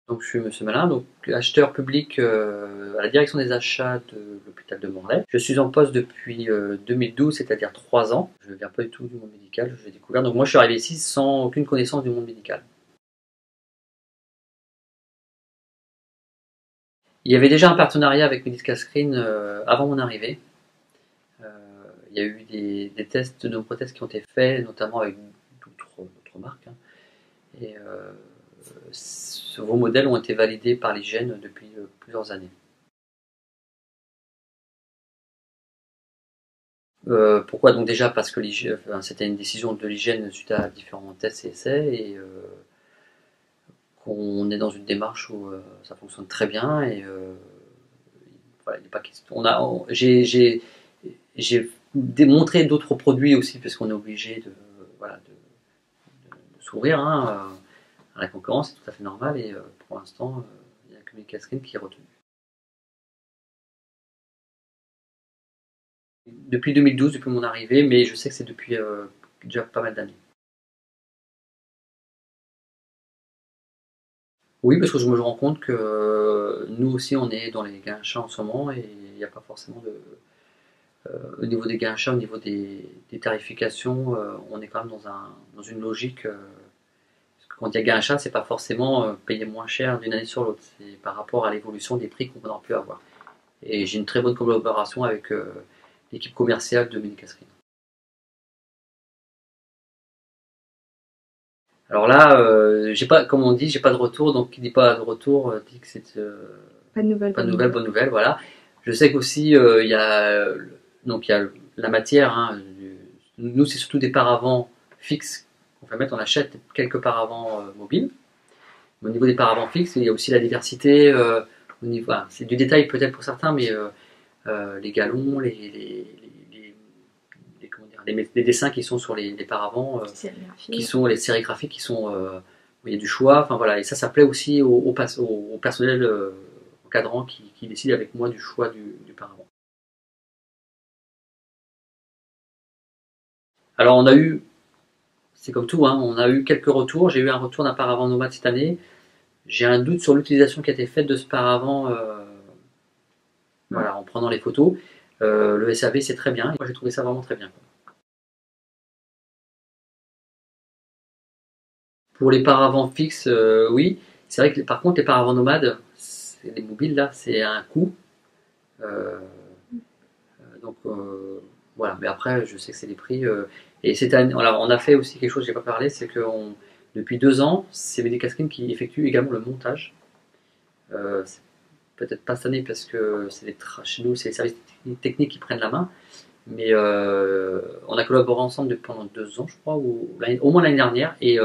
Donc, je suis Monsieur Malin, donc acheteur public à la direction des achats de l'hôpital de Morlaix. Je suis en poste depuis 2012, c'est-à-dire 3 ans. Je ne viens pas du tout du monde médical, je l'ai découvert. Donc moi, je suis arrivé ici sans aucune connaissance du monde médical. Il y avait déjà un partenariat avec Medicascreen avant mon arrivée. Il y a eu des tests, de nombreux tests qui ont été faits, notamment avec d'autres marques. Hein. Et vos modèles ont été validés par l'hygiène depuis plusieurs années. Pourquoi donc déjà parce que c'était une décision de l'hygiène suite à différents tests et essais et qu'on est dans une démarche où ça fonctionne très bien et voilà, il n'est pas question. J'ai démontré d'autres produits aussi parce qu'on est obligé de, voilà, de s'ouvrir hein, à la concurrence, c'est tout à fait normal et pour l'instant il n'y a que Medicascreen qui est retenu. Depuis 2012, depuis mon arrivée, mais je sais que c'est depuis déjà pas mal d'années. Oui, parce que je me rends compte que nous aussi on est dans les gains achats en ce moment et il n'y a pas forcément de. Au niveau des gains achats, au niveau des tarifications, on est quand même dans une logique. Parce que quand il y a gain achat, c'est pas forcément payer moins cher d'une année sur l'autre, c'est par rapport à l'évolution des prix qu'on a pu avoir. Et j'ai une très bonne collaboration avec l'équipe commerciale de Medicascreen. Alors là, j'ai pas, comme on dit, j'ai pas de retour, donc qui dit pas de retour dit que c'est Pas de nouvelles. pas de nouvelles, bonne nouvelle, voilà. Je sais qu'aussi il y a la matière. Hein, nous, c'est surtout des paravents fixes qu'on fait mettre. On achète quelques paravents mobiles. Mais au niveau des paravents fixes, il y a aussi la diversité. Au niveau, voilà, c'est du détail peut-être pour certains, mais les galons, comment dire, les dessins qui sont sur les paravents, qui sont les sérigraphiques, qui sont où il y a du choix. Enfin voilà, et ça plaît aussi au personnel encadrant qui décide avec moi du choix du paravent. Alors on a eu, c'est comme tout, hein, on a eu quelques retours. J'ai eu un retour d'un paravent nomade cette année. J'ai un doute sur l'utilisation qui a été faite de ce paravent voilà, en prenant les photos. Le SAV c'est très bien. Moi j'ai trouvé ça vraiment très bien. Pour les paravents fixes, oui. C'est vrai que par contre les paravents nomades, les mobiles là, c'est un coût. Euh, donc voilà, mais après je sais que c'est les prix. Et cette année, alors, on a fait aussi quelque chose que j'ai pas parlé, c'est que depuis 2 ans, c'est Medicascreen qui effectue également le montage. Peut-être pas cette année parce que chez nous c'est les services techniques qui prennent la main, mais on a collaboré ensemble pendant 2 ans, je crois, ou au moins l'année dernière, et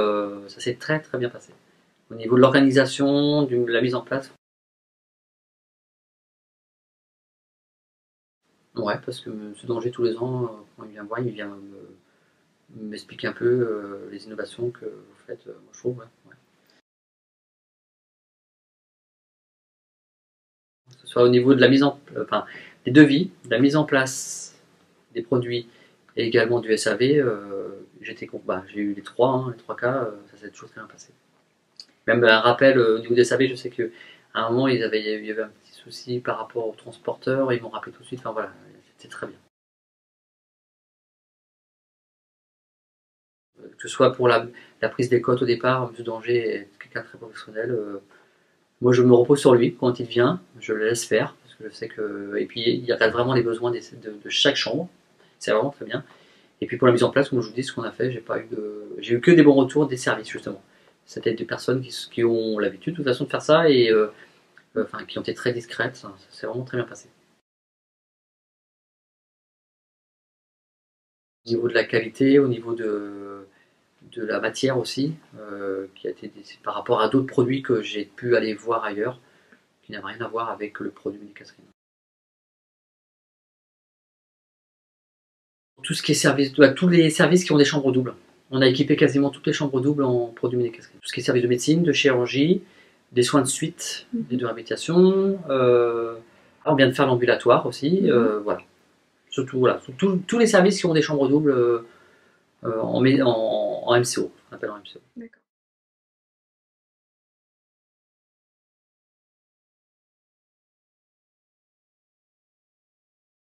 ça s'est très très bien passé. Au niveau de l'organisation, de la mise en place. Ouais, parce que M. Danger, tous les ans, quand il vient voir, il vient m'expliquer un peu les innovations que vous faites. Moi, je trouve, ouais, ouais. Que ce soit au niveau de la enfin, des devis, de la mise en place des produits et également du SAV, j'ai eu les trois cas, ça s'est toujours très bien passé. Même un rappel au niveau des SAV, je sais qu'à un moment, il y avait un petit souci par rapport aux transporteurs, ils m'ont rappelé tout de suite, enfin voilà, c'était très bien. Que ce soit pour la prise des cotes au départ, M. Danger est quelqu'un de très professionnel. Moi, je me repose sur lui quand il vient, je le laisse faire, parce que je sais que. Et puis, il regarde vraiment les besoins de chaque chambre, c'est vraiment très bien. Et puis, pour la mise en place, comme je vous dis, ce qu'on a fait, j'ai eu que des bons retours des services, justement. C'était des personnes qui ont l'habitude, de toute façon, de faire ça et enfin, qui ont été très discrètes. Ça s'est vraiment très bien passé. Au niveau de la qualité, au niveau de la matière aussi, qui a été par rapport à d'autres produits que j'ai pu aller voir ailleurs, qui n'avaient rien à voir avec le produit Medicascreen. Tout ce qui est service, tous les services qui ont des chambres doubles. On a équipé quasiment toutes les chambres doubles en produits Medicascreen. Tout ce qui est service de médecine, de chirurgie, des soins de suite, de réhabilitation. On vient de faire l'ambulatoire aussi. Voilà. Surtout, voilà. Tous les services qui ont des chambres doubles en MCO, on appelle en MCO. D'accord.